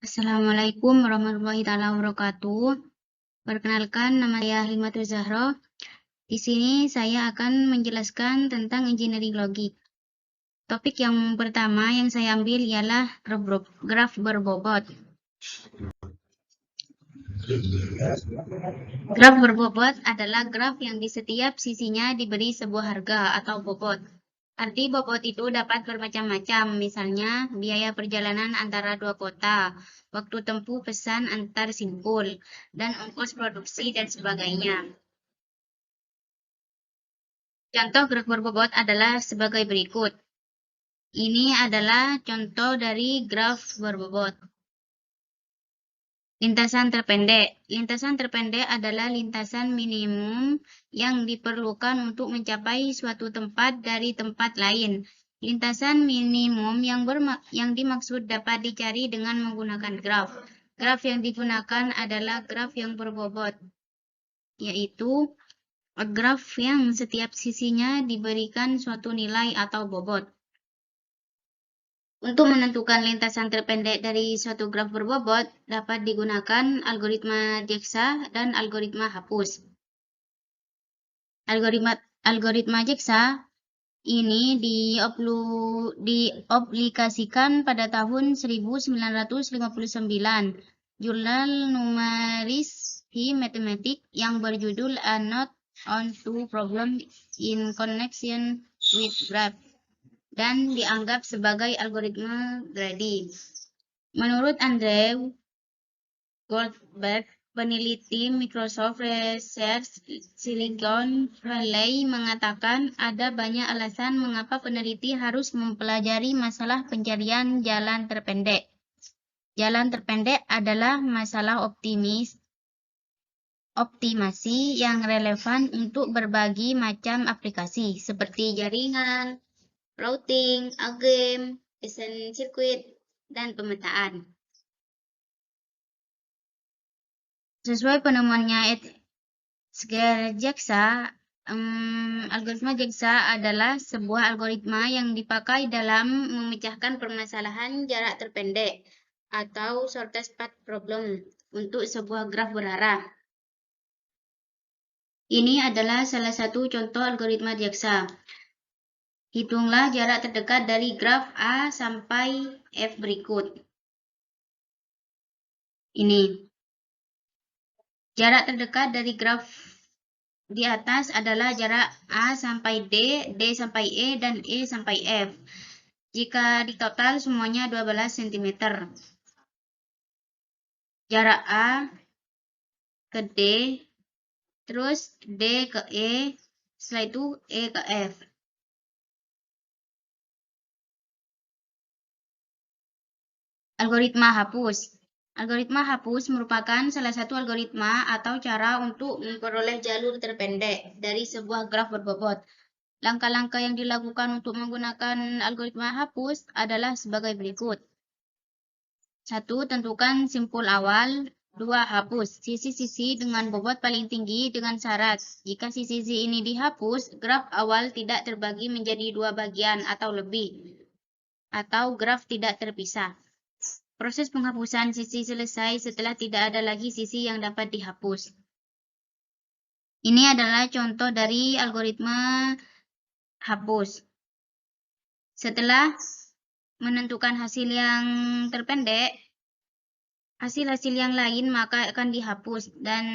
Assalamualaikum warahmatullahi wabarakatuh. Perkenalkan, nama saya Halimatul Zahro. Di sini saya akan menjelaskan tentang engineering logik. Topik yang pertama yang saya ambil ialah graf berbobot. Graf berbobot adalah graf yang di setiap sisinya diberi sebuah harga atau bobot. Arti bobot itu dapat bermacam-macam, misalnya biaya perjalanan antara dua kota, waktu tempuh pesan antar simpul, dan ongkos produksi dan sebagainya. Contoh graf berbobot adalah sebagai berikut. Ini adalah contoh dari graf berbobot. Lintasan terpendek. Lintasan terpendek adalah lintasan minimum yang diperlukan untuk mencapai suatu tempat dari tempat lain. Lintasan minimum yang dimaksud dapat dicari dengan menggunakan graf. Graf yang digunakan adalah graf yang berbobot, yaitu graf yang setiap sisinya diberikan suatu nilai atau bobot. Untuk menentukan lintasan terpendek dari suatu graf berbobot, dapat digunakan algoritma Jeksa dan algoritma hapus. Algoritma Jeksa ini diaplikasikan pada tahun 1959. Jurnal Numerically Mathematics yang berjudul A Note on Two Problems in Connection with Graph dan dianggap sebagai algoritma Grady. Menurut Andrew Goldberg, peneliti Microsoft Research Silicon Valley, mengatakan ada banyak alasan mengapa peneliti harus mempelajari masalah pencarian jalan terpendek. Jalan terpendek adalah masalah optimasi yang relevan untuk berbagai macam aplikasi seperti jaringan, routing, algoritma, desain sirkuit, dan pemetaan. Sesuai penemuannya Jeksa, algoritma Jeksa adalah sebuah algoritma yang dipakai dalam memecahkan permasalahan jarak terpendek atau shortest path problem untuk sebuah graf berarah. Ini adalah salah satu contoh algoritma Jeksa. Hitunglah jarak terdekat dari graf A sampai F berikut. Ini. Jarak terdekat dari graf di atas adalah jarak A sampai D, D sampai E, dan E sampai F. Jika ditotal semuanya 12 cm. Jarak A ke D, terus D ke E, setelah itu E ke F. Algoritma hapus. Algoritma hapus merupakan salah satu algoritma atau cara untuk memperoleh jalur terpendek dari sebuah graf berbobot. Langkah-langkah yang dilakukan untuk menggunakan algoritma hapus adalah sebagai berikut. 1. Tentukan simpul awal. 2. Hapus sisi-sisi dengan bobot paling tinggi dengan syarat. Jika sisi-sisi ini dihapus, graf awal tidak terbagi menjadi dua bagian atau lebih, atau graf tidak terpisah. Proses penghapusan sisi selesai setelah tidak ada lagi sisi yang dapat dihapus. Ini adalah contoh dari algoritma hapus. Setelah menentukan hasil yang terpendek, hasil-hasil yang lain maka akan dihapus dan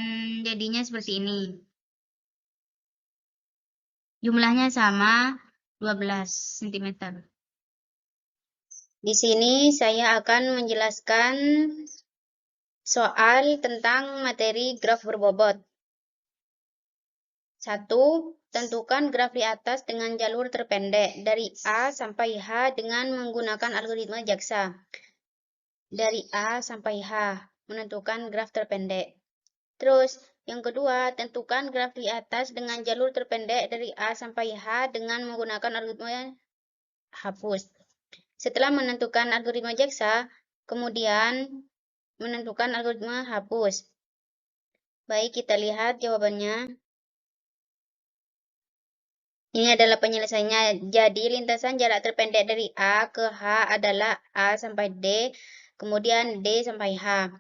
jadinya seperti ini. Jumlahnya sama 12 cm. Di sini saya akan menjelaskan soal tentang materi graf berbobot. 1. Tentukan graf di atas dengan jalur terpendek dari A sampai H dengan menggunakan algoritma Jeksa. Dari A sampai H, menentukan graf terpendek. Terus, yang kedua, tentukan graf di atas dengan jalur terpendek dari A sampai H dengan menggunakan algoritma hapus. Setelah menentukan algoritma Jeksa, kemudian menentukan algoritma hapus. Baik, kita lihat jawabannya. Ini adalah penyelesaiannya. Jadi, lintasan jarak terpendek dari A ke H adalah A sampai D kemudian D sampai H.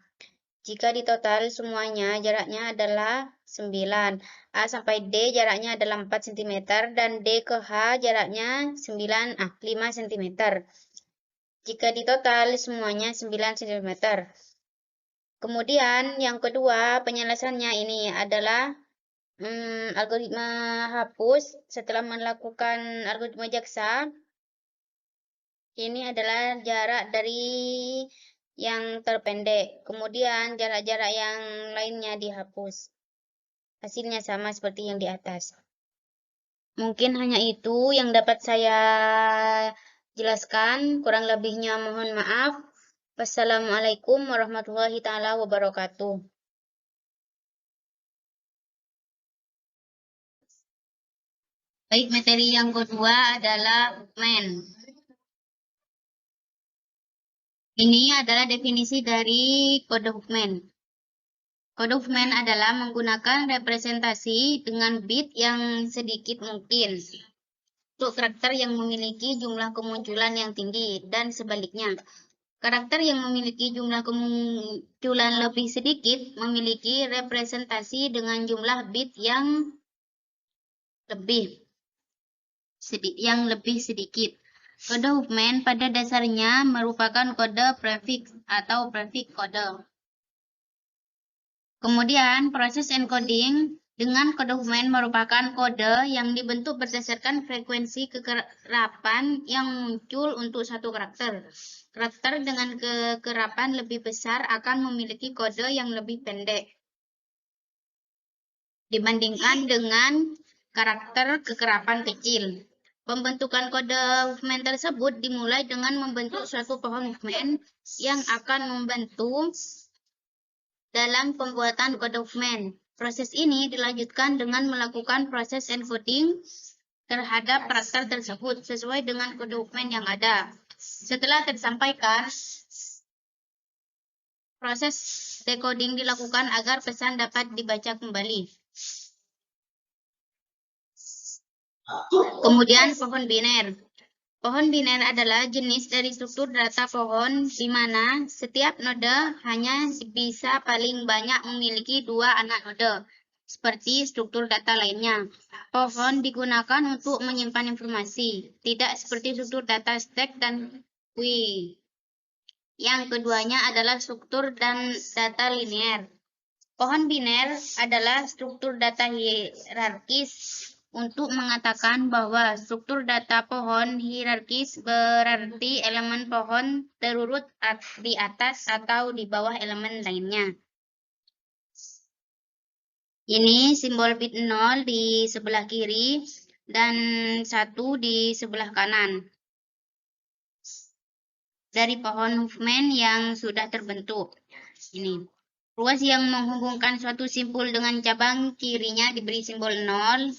Jika ditotal semuanya jaraknya adalah 9. A sampai D jaraknya adalah 4 cm dan D ke H jaraknya 5 cm. Jika ditotal semuanya 9 cm. Kemudian yang kedua penyelesaiannya ini adalah algoritma hapus setelah melakukan algoritma jaksa. Ini adalah jarak dari yang terpendek. Kemudian jarak-jarak yang lainnya dihapus. Hasilnya sama seperti yang di atas. Mungkin hanya itu yang dapat saya jelaskan. Kurang lebihnya mohon maaf. Wassalamualaikum warahmatullahi taala wabarakatuh. Baik, materi yang kedua adalah Huffman. Ini adalah definisi dari kode Huffman. Kode Huffman adalah menggunakan representasi dengan bit yang sedikit mungkin untuk karakter yang memiliki jumlah kemunculan yang tinggi dan sebaliknya. Karakter yang memiliki jumlah kemunculan lebih sedikit memiliki representasi dengan jumlah bit yang lebih sedikit. Kode Huffman pada dasarnya merupakan kode prefix atau prefix kode. Kemudian, proses encoding dengan kode Huffman merupakan kode yang dibentuk berdasarkan frekuensi kekerapan yang muncul untuk satu karakter. Karakter dengan kekerapan lebih besar akan memiliki kode yang lebih pendek dibandingkan dengan karakter kekerapan kecil. Pembentukan kode Huffman tersebut dimulai dengan membentuk suatu pohon Huffman yang akan membantu dalam pembuatan kode Huffman. Proses ini dilanjutkan dengan melakukan proses encoding terhadap karakter tersebut sesuai dengan kode Huffman yang ada. Setelah tersampaikan, proses decoding dilakukan agar pesan dapat dibaca kembali. Kemudian pohon biner. Pohon biner adalah jenis dari struktur data pohon di mana setiap node hanya bisa paling banyak memiliki 2 anak node, seperti struktur data lainnya. Pohon digunakan untuk menyimpan informasi, tidak seperti struktur data stack dan queue. Yang keduanya adalah struktur dan data linear. Pohon biner adalah struktur data hierarkis. Untuk mengatakan bahwa struktur data pohon hierarkis berarti elemen pohon terurut di atas atau di bawah elemen lainnya. Ini simbol bit 0 di sebelah kiri dan 1 di sebelah kanan dari pohon Huffman yang sudah terbentuk. Ini. Ruas yang menghubungkan suatu simpul dengan cabang kirinya diberi simbol 0.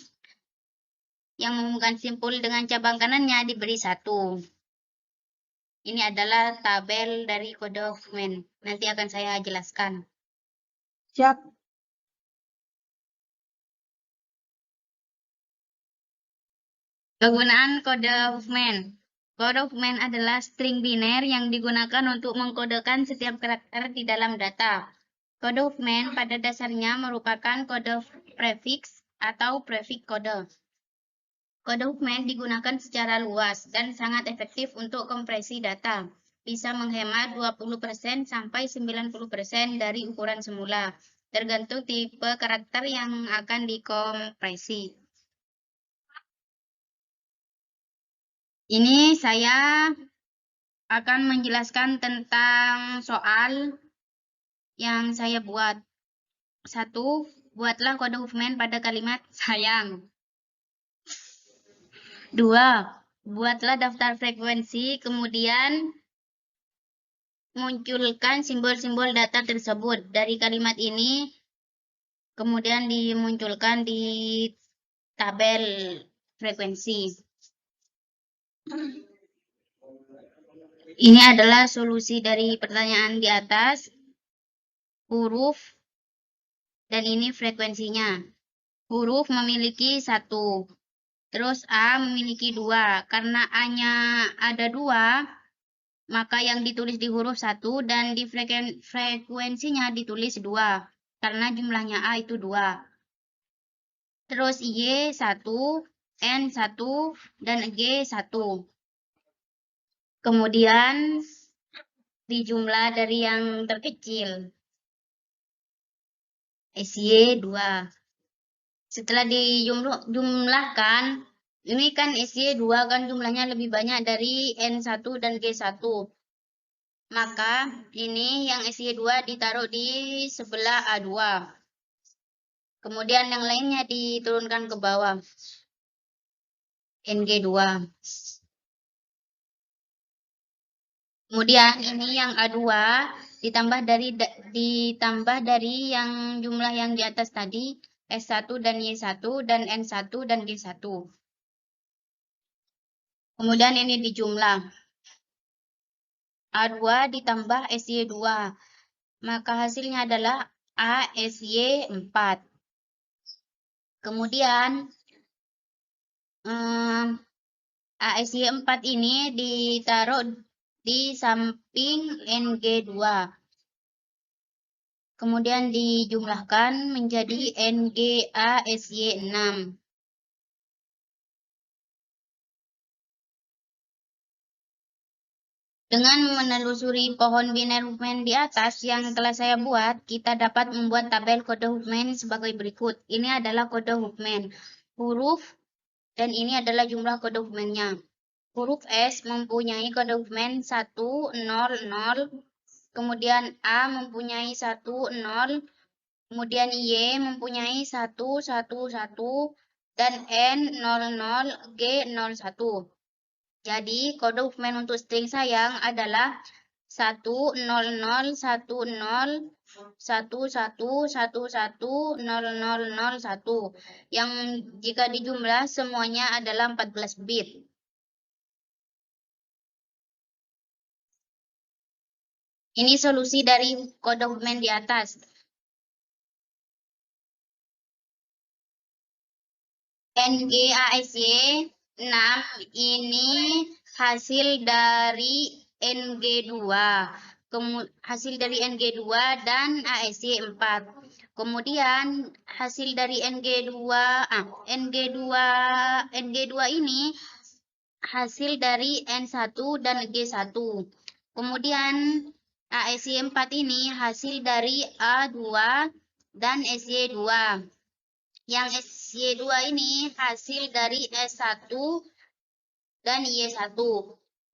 Yang menghubungkan simpul dengan cabang kanannya diberi 1. Ini adalah tabel dari kode Huffman. Nanti akan saya jelaskan. Siap. Kegunaan kode Huffman. Kode Huffman adalah string biner yang digunakan untuk mengkodekan setiap karakter di dalam data. Kode Huffman pada dasarnya merupakan kode prefix atau prefix kode. Kode Huffman digunakan secara luas dan sangat efektif untuk kompresi data. Bisa menghemat 20% sampai 90% dari ukuran semula, tergantung tipe karakter yang akan dikompresi. Ini saya akan menjelaskan tentang soal yang saya buat. 1. Buatlah kode Huffman pada kalimat sayang. 2. Buatlah daftar frekuensi, kemudian munculkan simbol-simbol data tersebut dari kalimat ini, kemudian dimunculkan di tabel frekuensi. Ini adalah solusi dari pertanyaan di atas, huruf, dan ini frekuensinya. Huruf memiliki 1. Terus A memiliki 2. Karena A-nya ada 2, maka yang ditulis di huruf 1 dan di frekuensinya ditulis 2, karena jumlahnya A itu 2. Terus Y 1, N 1, dan G 1. Kemudian dijumlah dari yang terkecil. SY 2. Setelah dijumlahkan, ini kan SY 2 kan jumlahnya lebih banyak dari N1 dan G1. Maka ini yang SY 2 ditaruh di sebelah A2. Kemudian yang lainnya diturunkan ke bawah. NG2. Kemudian ini yang A2 ditambah dari yang jumlah yang di atas tadi, S1 dan Y1 dan N1 dan G1. Kemudian ini dijumlah. A2 ditambah SY2. Maka hasilnya adalah ASY4. Kemudian ASY4 ini ditaruh di samping NG2. Kemudian dijumlahkan menjadi NGASY6. Dengan menelusuri pohon biner Huffman di atas yang telah saya buat, kita dapat membuat tabel kode Huffman sebagai berikut. Ini adalah kode Huffman. Huruf, dan ini adalah jumlah kode Huffman-nya. Huruf S mempunyai kode Huffman 100, kemudian A mempunyai 10, kemudian Y mempunyai 111, dan N00, G01. Jadi, kode Huffman untuk string sayang adalah 1001111110001, yang jika dijumlah semuanya adalah 14 bit. Ini solusi dari kode Huffman di atas. NGASY 6 ini hasil dari NG2. Hasil dari NG2 dan ASY4. Kemudian hasil dari NG2 ini hasil dari N1 dan G1. Kemudian ASY4 ini hasil dari A2 dan SY2. Yang SY2 ini hasil dari S1 dan Y1.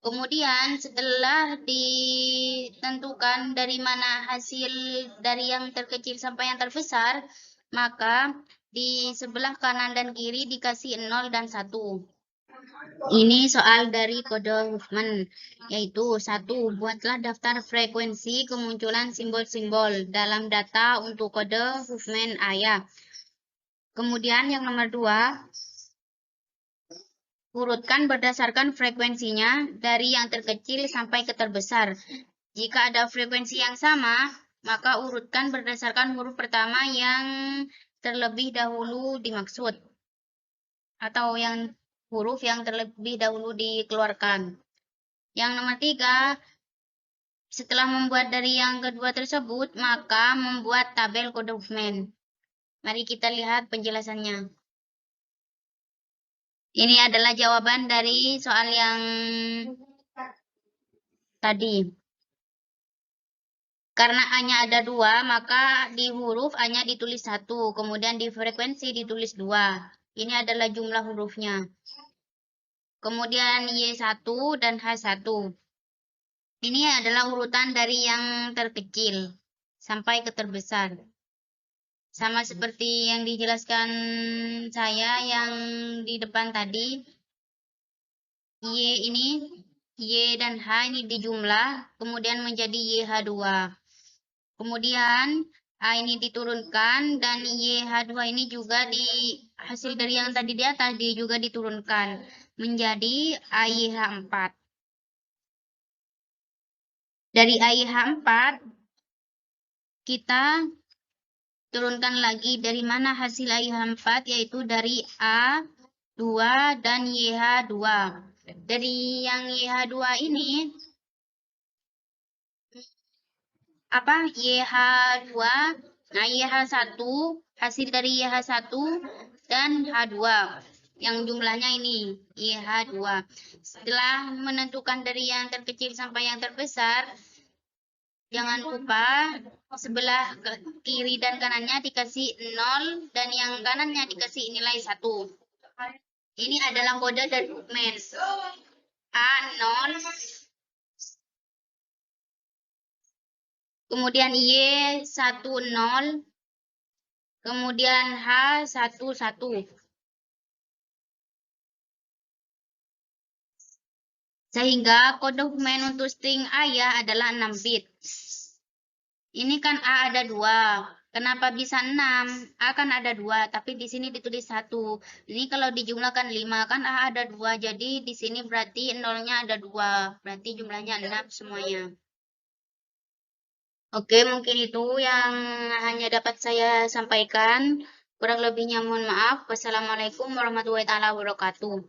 Kemudian setelah ditentukan dari mana hasil dari yang terkecil sampai yang terbesar, maka di sebelah kanan dan kiri dikasih 0 dan 1. Ini soal dari kode Huffman, yaitu 1. Buatlah daftar frekuensi kemunculan simbol-simbol dalam data untuk kode Huffman ayah. Kemudian yang nomor 2, urutkan berdasarkan frekuensinya dari yang terkecil sampai ke terbesar. Jika ada frekuensi yang sama, maka urutkan berdasarkan huruf pertama yang terlebih dahulu dimaksud, atau yang huruf yang terlebih dahulu dikeluarkan. Yang nomor 3, setelah membuat dari yang kedua tersebut, maka membuat tabel kode Huffman. Mari kita lihat penjelasannya. Ini adalah jawaban dari soal yang tadi. Karena A-nya ada 2, maka di huruf A-nya ditulis 1, kemudian di frekuensi ditulis 2. Ini adalah jumlah hurufnya. Kemudian Y1 dan H1. Ini adalah urutan dari yang terkecil sampai ke terbesar. Sama seperti yang dijelaskan saya yang di depan tadi. Y dan H ini dijumlah, kemudian menjadi YH2. Kemudian A ini diturunkan, dan YH2 ini juga hasil dari yang tadi di atas juga diturunkan menjadi AYH4. Dari AYH4 kita turunkan lagi dari mana hasil AYH4, yaitu dari A2 dan YH2. Dari yang YH2 ini YH2. Nah, YH1, hasil dari YH1 dan H2. Yang jumlahnya ini, YH2. Setelah menentukan dari yang terkecil sampai yang terbesar, jangan lupa sebelah kiri dan kanannya dikasih 0 dan yang kanannya dikasih nilai 1. Ini adalah kode dari dokumen. A0, kemudian Y10, kemudian H11. Sehingga kode dokumen untuk string ayah adalah 6 bit. Ini kan A ada 2. Kenapa bisa 6? A kan ada 2, tapi di sini ditulis 1. Ini kalau dijumlahkan 5, kan A ada 2. Jadi di sini berarti 0-nya ada 2. Berarti jumlahnya 6 semuanya. Oke, mungkin itu yang hanya dapat saya sampaikan. Kurang lebihnya mohon maaf. Wassalamualaikum warahmatullahi wabarakatuh.